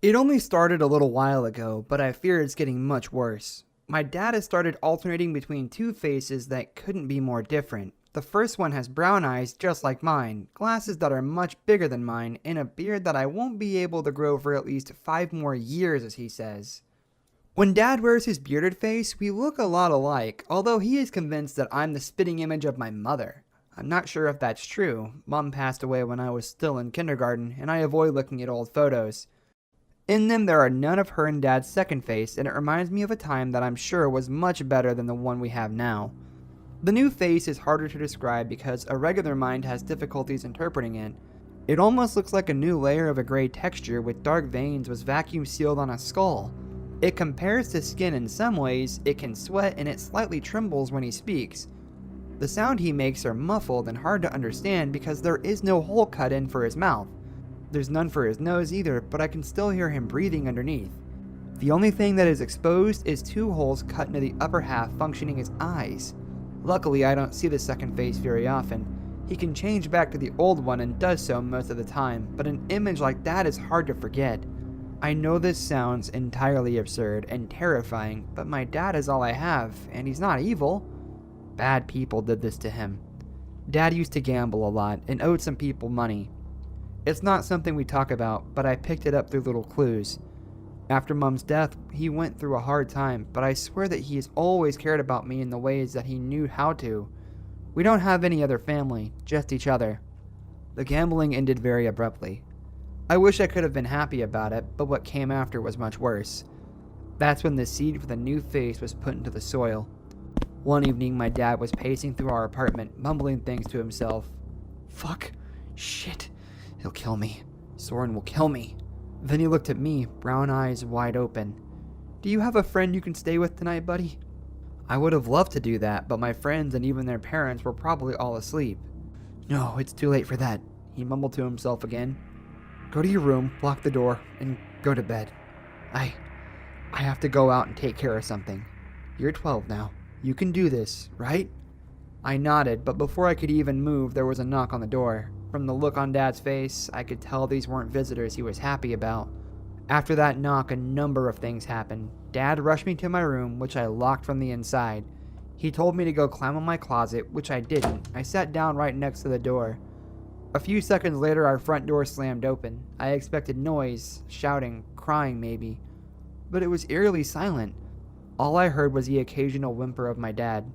It only started a little while ago, but I fear it's getting much worse. My dad has started alternating between two faces that couldn't be more different. The first one has brown eyes just like mine, glasses that are much bigger than mine, and a beard that I won't be able to grow for at least 5 more years, as he says. When Dad wears his bearded face, we look a lot alike, although he is convinced that I'm the spitting image of my mother. I'm not sure if that's true. Mom passed away when I was still in kindergarten, and I avoid looking at old photos. In them, there are none of her and Dad's second face, and it reminds me of a time that I'm sure was much better than the one we have now. The new face is harder to describe because a regular mind has difficulties interpreting it. It almost looks like a new layer of a gray texture with dark veins was vacuum sealed on a skull. It compares to skin in some ways, it can sweat, and it slightly trembles when he speaks. The sound he makes are muffled and hard to understand because there is no hole cut in for his mouth. There's none for his nose either, but I can still hear him breathing underneath. The only thing that is exposed is two holes cut into the upper half functioning as eyes. Luckily, I don't see the second face very often. He can change back to the old one and does so most of the time, but an image like that is hard to forget. I know this sounds entirely absurd and terrifying, but my dad is all I have, and he's not evil. Bad people did this to him. Dad used to gamble a lot and owed some people money. It's not something we talk about, but I picked it up through little clues. After Mom's death, he went through a hard time, but I swear that he has always cared about me in the ways that he knew how to. We don't have any other family, just each other. The gambling ended very abruptly. I wish I could have been happy about it, but what came after was much worse. That's when the seed for the new face was put into the soil. One evening, my dad was pacing through our apartment, mumbling things to himself. Fuck. Shit. He'll kill me. Soren will kill me. Then he looked at me, brown eyes wide open. Do you have a friend you can stay with tonight, buddy? I would have loved to do that, but my friends and even their parents were probably all asleep. No, it's too late for that, he mumbled to himself again. Go to your room, lock the door, and go to bed. I have to go out and take care of something. You're 12 now. You can do this, right? I nodded, but before I could even move, there was a knock on the door. From the look on Dad's face, I could tell these weren't visitors he was happy about. After that knock, a number of things happened. Dad rushed me to my room, which I locked from the inside. He told me to go climb in my closet, which I didn't. I sat down right next to the door. A few seconds later, our front door slammed open. I expected noise, shouting, crying maybe. But it was eerily silent. All I heard was the occasional whimper of my dad.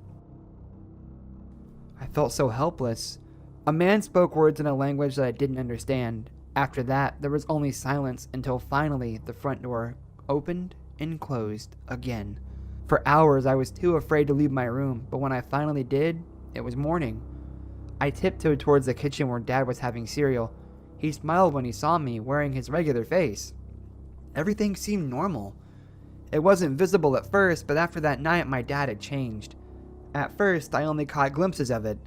I felt so helpless. A man spoke words in a language that I didn't understand. After that, there was only silence until finally the front door opened and closed again. For hours, I was too afraid to leave my room, but when I finally did, it was morning. I tiptoed towards the kitchen where Dad was having cereal. He smiled when he saw me, wearing his regular face. Everything seemed normal. It wasn't visible at first, but after that night, my dad had changed. At first, I only caught glimpses of it.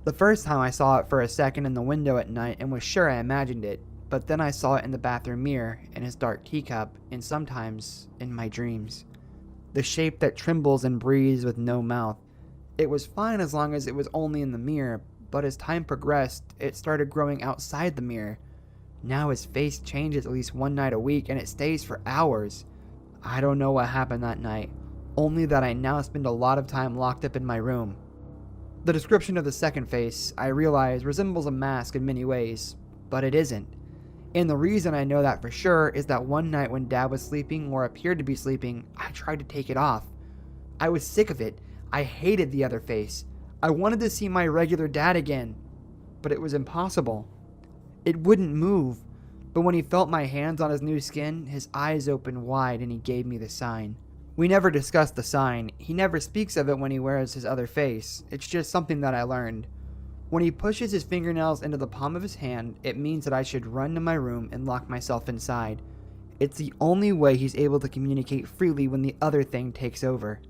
The first time I saw it for a second in the window at night and was sure I imagined it, but then I saw it in the bathroom mirror, in his dark teacup, and sometimes in my dreams. The shape that trembles and breathes with no mouth. It was fine as long as it was only in the mirror, but as time progressed, it started growing outside the mirror. Now his face changes at least one night a week, and it stays for hours. I don't know what happened that night, only that I now spend a lot of time locked up in my room. The description of the second face, I realize, resembles a mask in many ways, but it isn't. And the reason I know that for sure is that one night when Dad was sleeping or appeared to be sleeping, I tried to take it off. I was sick of it. I hated the other face. I wanted to see my regular dad again, but it was impossible. It wouldn't move, but when he felt my hands on his new skin, his eyes opened wide and he gave me the sign. We never discussed the sign. He never speaks of it when he wears his other face. It's just something that I learned. When he pushes his fingernails into the palm of his hand, it means that I should run to my room and lock myself inside. It's the only way he's able to communicate freely when the other thing takes over.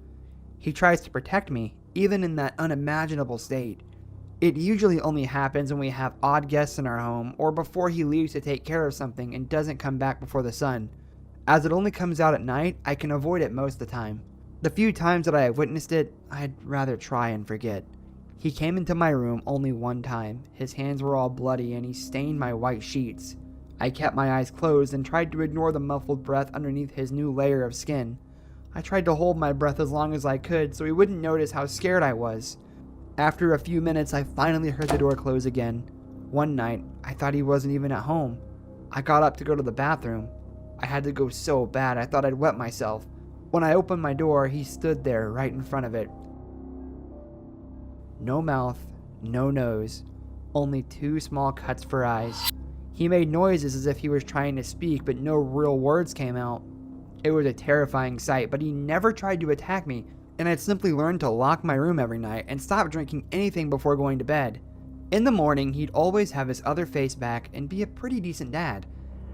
He tries to protect me, even in that unimaginable state. It usually only happens when we have odd guests in our home or before he leaves to take care of something and doesn't come back before the sun. As it only comes out at night, I can avoid it most of the time. The few times that I have witnessed it, I'd rather try and forget. He came into my room only one time. His hands were all bloody and he stained my white sheets. I kept my eyes closed and tried to ignore the muffled breath underneath his new layer of skin. I tried to hold my breath as long as I could so he wouldn't notice how scared I was. After a few minutes, I finally heard the door close again. One night, I thought he wasn't even at home. I got up to go to the bathroom. I had to go so bad I thought I'd wet myself. When I opened my door, he stood there right in front of it. No mouth, no nose, only 2 small cuts for eyes. He made noises as if he was trying to speak, but no real words came out. It was a terrifying sight, but he never tried to attack me, and I'd simply learned to lock my room every night and stop drinking anything before going to bed. In the morning, he'd always have his other face back and be a pretty decent dad.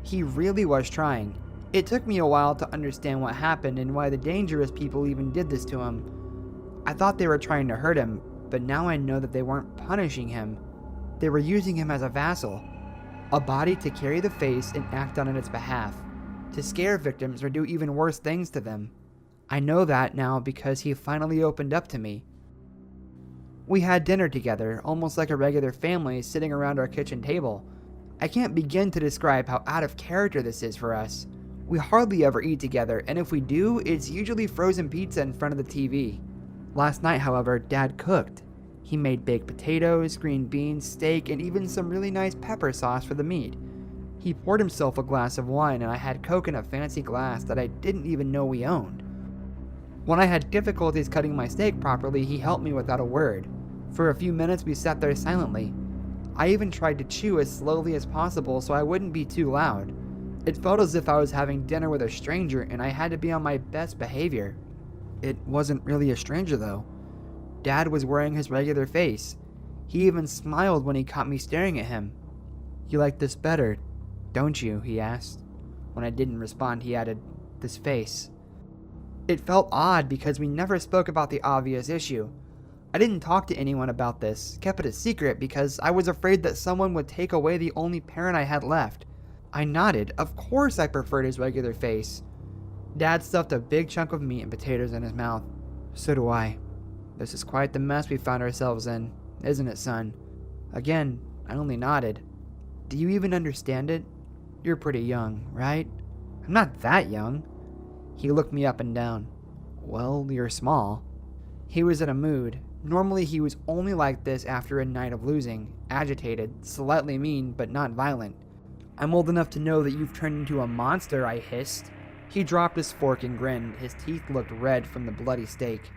He really was trying. It took me a while to understand what happened and why the dangerous people even did this to him. I thought they were trying to hurt him, but now I know that they weren't punishing him. They were using him as a vassal, a body to carry the face and act on its behalf, to scare victims or do even worse things to them. I know that now because he finally opened up to me. We had dinner together, almost like a regular family sitting around our kitchen table. I can't begin to describe how out of character this is for us. We hardly ever eat together, and if we do, it's usually frozen pizza in front of the TV. Last night, however, Dad cooked. He made baked potatoes, green beans, steak, and even some really nice pepper sauce for the meat. He poured himself a glass of wine, and I had Coke in a fancy glass that I didn't even know we owned. When I had difficulties cutting my steak properly, he helped me without a word. For a few minutes, we sat there silently. I even tried to chew as slowly as possible so I wouldn't be too loud. It felt as if I was having dinner with a stranger, and I had to be on my best behavior. It wasn't really a stranger, though. Dad was wearing his regular face. He even smiled when he caught me staring at him. "You like this better, don't you?" he asked. When I didn't respond, he added, "This face." It felt odd because we never spoke about the obvious issue. I didn't talk to anyone about this, kept it a secret because I was afraid that someone would take away the only parent I had left. I nodded. Of course I preferred his regular face. Dad stuffed a big chunk of meat and potatoes in his mouth. "So do I. This is quite the mess we found ourselves in, isn't it, son?" Again, I only nodded. "Do you even understand it? You're pretty young, right?" "I'm not that young." He looked me up and down. "Well, you're small." He was in a mood. Normally he was only like this after a night of losing, agitated, slightly mean, but not violent. "I'm old enough to know that you've turned into a monster," I hissed. He dropped his fork and grinned. His teeth looked red from the bloody steak.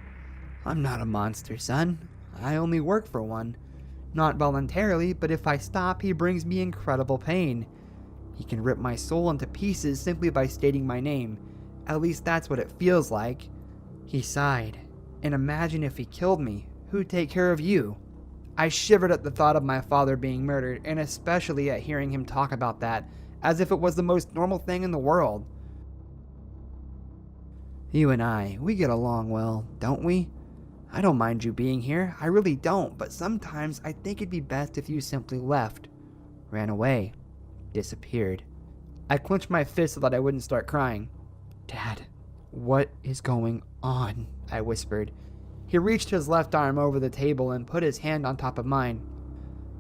"I'm not a monster, son. I only work for one. Not voluntarily, but if I stop, he brings me incredible pain. He can rip my soul into pieces simply by stating my name. At least that's what it feels like." He sighed. "And imagine if he killed me. Who'd take care of you?" I shivered at the thought of my father being murdered, and especially at hearing him talk about that, as if it was the most normal thing in the world. "You and we get along well, don't we? I don't mind you being here, I really don't, but sometimes I think it'd be best if you simply left. Ran away. Disappeared." I clenched my fist so that I wouldn't start crying. "Dad, what is going on?" I whispered. He reached his left arm over the table and put his hand on top of mine.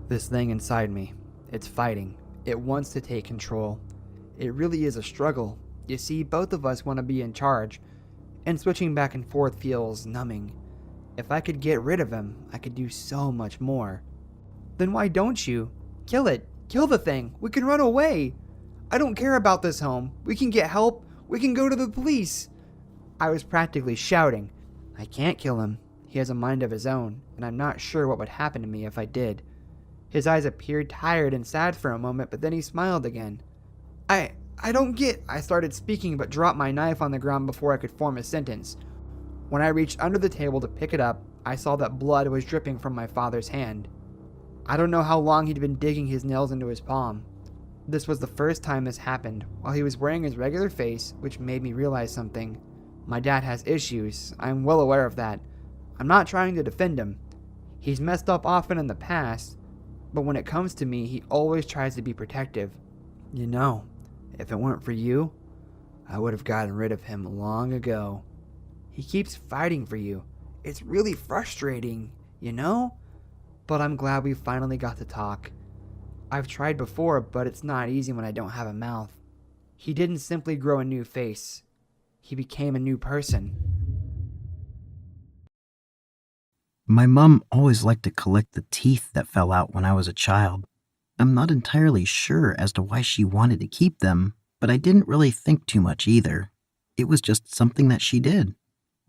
"This thing inside me, it's fighting. It wants to take control. It really is a struggle. You see, both of us want to be in charge, and switching back and forth feels numbing. If I could get rid of him, I could do so much more." "Then why don't you? Kill it. Kill the thing. We can run away. I don't care about this home. We can get help. We can go to the police." I was practically shouting. "I can't kill him. He has a mind of his own, and I'm not sure what would happen to me if I did." His eyes appeared tired and sad for a moment, but then he smiled again. I don't get..." I started speaking, but dropped my knife on the ground before I could form a sentence. When I reached under the table to pick it up, I saw that blood was dripping from my father's hand. I don't know how long he'd been digging his nails into his palm. This was the first time this happened, while he was wearing his regular face, which made me realize something. My dad has issues. I'm well aware of that. I'm not trying to defend him. He's messed up often in the past, but when it comes to me, he always tries to be protective. You know, if it weren't for you, I would have gotten rid of him long ago. He keeps fighting for you. It's really frustrating, you know? But I'm glad we finally got to talk. I've tried before, but it's not easy when I don't have a mouth. He didn't simply grow a new face. He became a new person. My mom always liked to collect the teeth that fell out when I was a child. I'm not entirely sure as to why she wanted to keep them, but I didn't really think too much either. It was just something that she did.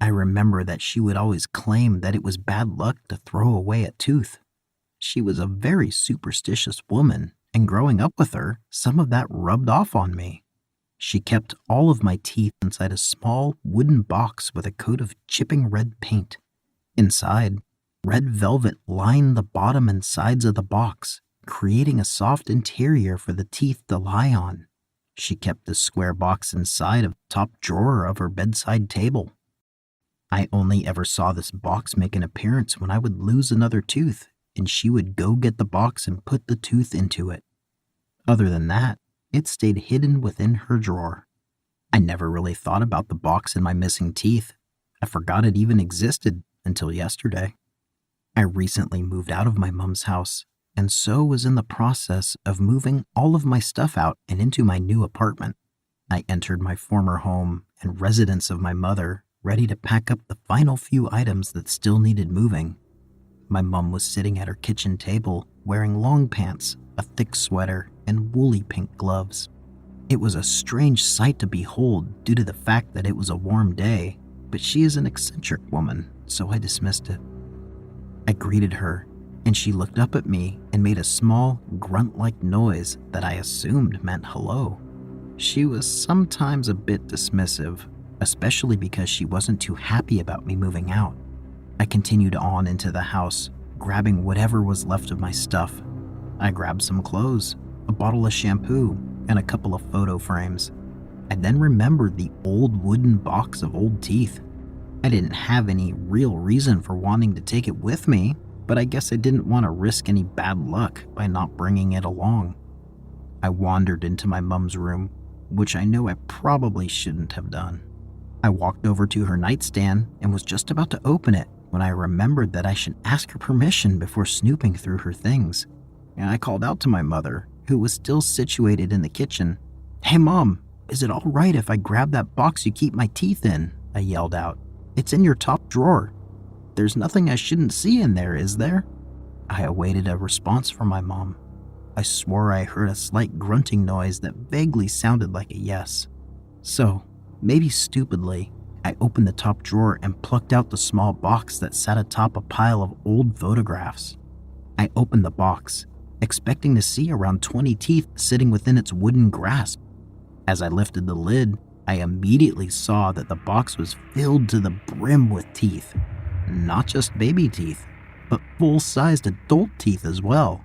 I remember that she would always claim that it was bad luck to throw away a tooth. She was a very superstitious woman, and growing up with her, some of that rubbed off on me. She kept all of my teeth inside a small wooden box with a coat of chipping red paint. Inside, red velvet lined the bottom and sides of the box, creating a soft interior for the teeth to lie on. She kept the square box inside of the top drawer of her bedside table. I only ever saw this box make an appearance when I would lose another tooth, and she would go get the box and put the tooth into it. Other than that, it stayed hidden within her drawer. I never really thought about the box and my missing teeth. I forgot it even existed until yesterday. I recently moved out of my mom's house, and so was in the process of moving all of my stuff out and into my new apartment. I entered my former home and residence of my mother, ready to pack up the final few items that still needed moving. My mom was sitting at her kitchen table, wearing long pants, a thick sweater, and woolly pink gloves. It was a strange sight to behold due to the fact that it was a warm day, but she is an eccentric woman, so I dismissed it. I greeted her, and she looked up at me and made a small, grunt-like noise that I assumed meant hello. She was sometimes a bit dismissive, especially because she wasn't too happy about me moving out. I continued on into the house, grabbing whatever was left of my stuff. I grabbed some clothes, a bottle of shampoo, and a couple of photo frames. I then remembered the old wooden box of old teeth. I didn't have any real reason for wanting to take it with me, but I guess I didn't want to risk any bad luck by not bringing it along. I wandered into my mom's room, which I know I probably shouldn't have done. I walked over to her nightstand and was just about to open it when I remembered that I should ask her permission before snooping through her things. And I called out to my mother, who was still situated in the kitchen. "Hey Mom, is it all right if I grab that box you keep my teeth in?" I yelled out. "It's in your top drawer. There's nothing I shouldn't see in there, is there?" I awaited a response from my mom. I swore I heard a slight grunting noise that vaguely sounded like a yes. So, maybe stupidly, I opened the top drawer and plucked out the small box that sat atop a pile of old photographs. I opened the box, expecting to see around 20 teeth sitting within its wooden grasp. As I lifted the lid, I immediately saw that the box was filled to the brim with teeth. Not just baby teeth, but full-sized adult teeth as well.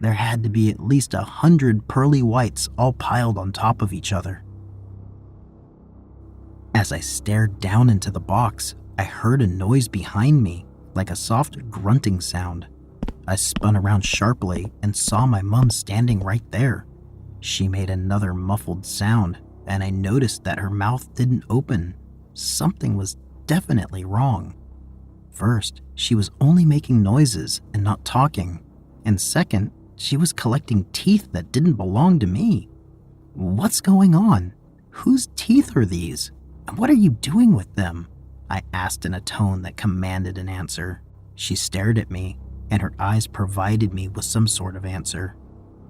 There had to be at least 100 pearly whites all piled on top of each other. As I stared down into the box, I heard a noise behind me, like a soft grunting sound. I spun around sharply and saw my mom standing right there. She made another muffled sound, and I noticed that her mouth didn't open. Something was definitely wrong. First, she was only making noises and not talking. And second, she was collecting teeth that didn't belong to me. What's going on? Whose teeth are these? And what are you doing with them? I asked in a tone that commanded an answer. She stared at me, and her eyes provided me with some sort of answer.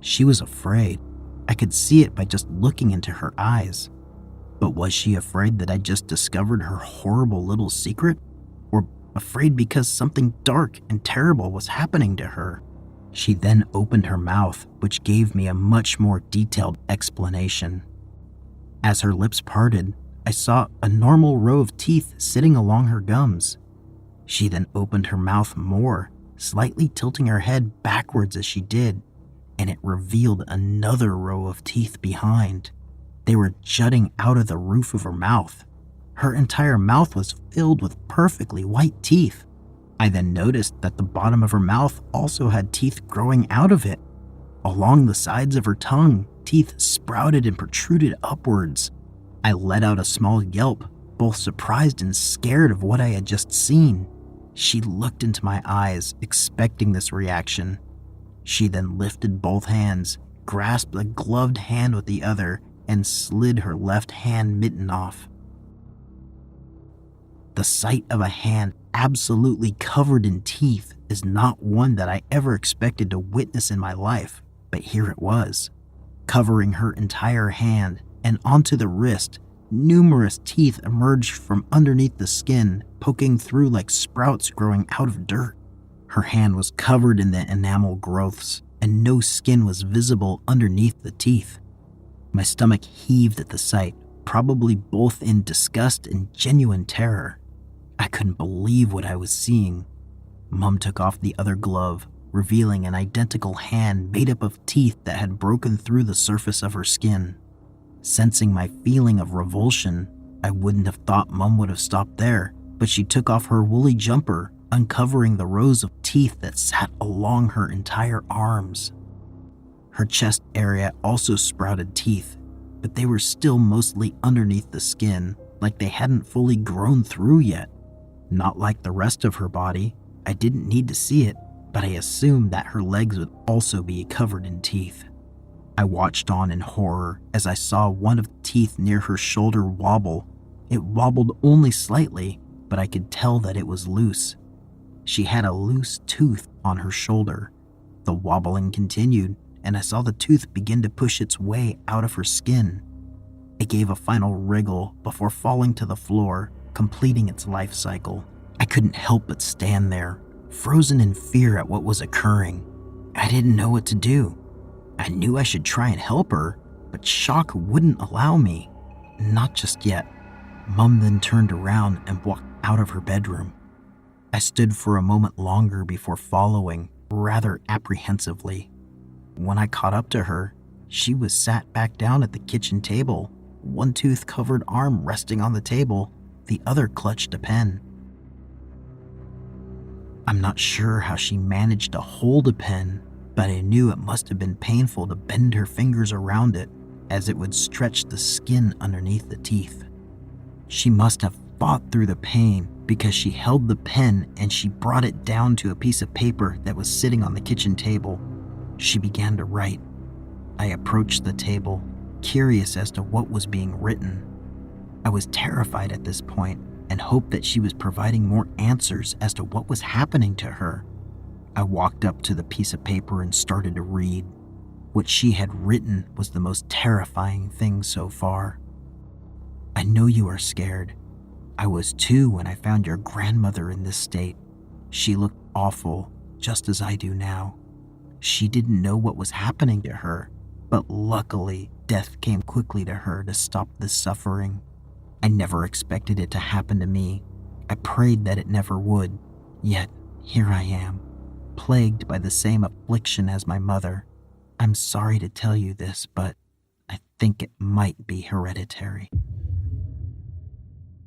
She was afraid. I could see it by just looking into her eyes. But was she afraid that I just discovered her horrible little secret? Or afraid because something dark and terrible was happening to her? She then opened her mouth, which gave me a much more detailed explanation. As her lips parted, I saw a normal row of teeth sitting along her gums. She then opened her mouth more, slightly tilting her head backwards as she did, and it revealed another row of teeth behind. They were jutting out of the roof of her mouth. Her entire mouth was filled with perfectly white teeth. I then noticed that the bottom of her mouth also had teeth growing out of it. Along the sides of her tongue, teeth sprouted and protruded upwards. I let out a small yelp, both surprised and scared of what I had just seen. She looked into my eyes, expecting this reaction. She then lifted both hands, grasped a gloved hand with the other, and slid her left hand mitten off. The sight of a hand absolutely covered in teeth is not one that I ever expected to witness in my life, but here it was. Covering her entire hand and onto the wrist, numerous teeth emerged from underneath the skin, poking through like sprouts growing out of dirt. Her hand was covered in the enamel growths, and no skin was visible underneath the teeth. My stomach heaved at the sight, probably both in disgust and genuine terror. I couldn't believe what I was seeing. Mom took off the other glove, revealing an identical hand made up of teeth that had broken through the surface of her skin. Sensing my feeling of revulsion, I wouldn't have thought Mom would have stopped there, but she took off her woolly jumper, uncovering the rows of teeth that sat along her entire arms. Her chest area also sprouted teeth, but they were still mostly underneath the skin, like they hadn't fully grown through yet. Not like the rest of her body. I didn't need to see it, but I assumed that her legs would also be covered in teeth. I watched on in horror as I saw one of the teeth near her shoulder wobble. It wobbled only slightly, but I could tell that it was loose. She had a loose tooth on her shoulder. The wobbling continued, and I saw the tooth begin to push its way out of her skin. It gave a final wriggle before falling to the floor, completing its life cycle. I couldn't help but stand there, frozen in fear at what was occurring. I didn't know what to do. I knew I should try and help her, but shock wouldn't allow me. Not just yet. Mom then turned around and walked out of her bedroom. I stood for a moment longer before following, rather apprehensively. When I caught up to her, she was sat back down at the kitchen table, one tooth-covered arm resting on the table, the other clutched a pen. I'm not sure how she managed to hold a pen, but I knew it must have been painful to bend her fingers around it, as it would stretch the skin underneath the teeth. She must have fought through the pain because she held the pen and she brought it down to a piece of paper that was sitting on the kitchen table. She began to write. I approached the table, curious as to what was being written. I was terrified at this point and hoped that she was providing more answers as to what was happening to her. I walked up to the piece of paper and started to read. What she had written was the most terrifying thing so far. I know you are scared. I was too when I found your grandmother in this state. She looked awful, just as I do now. She didn't know what was happening to her, but luckily, death came quickly to her to stop this suffering. I never expected it to happen to me. I prayed that it never would. Yet, here I am, plagued by the same affliction as my mother. I'm sorry to tell you this, but I think it might be hereditary.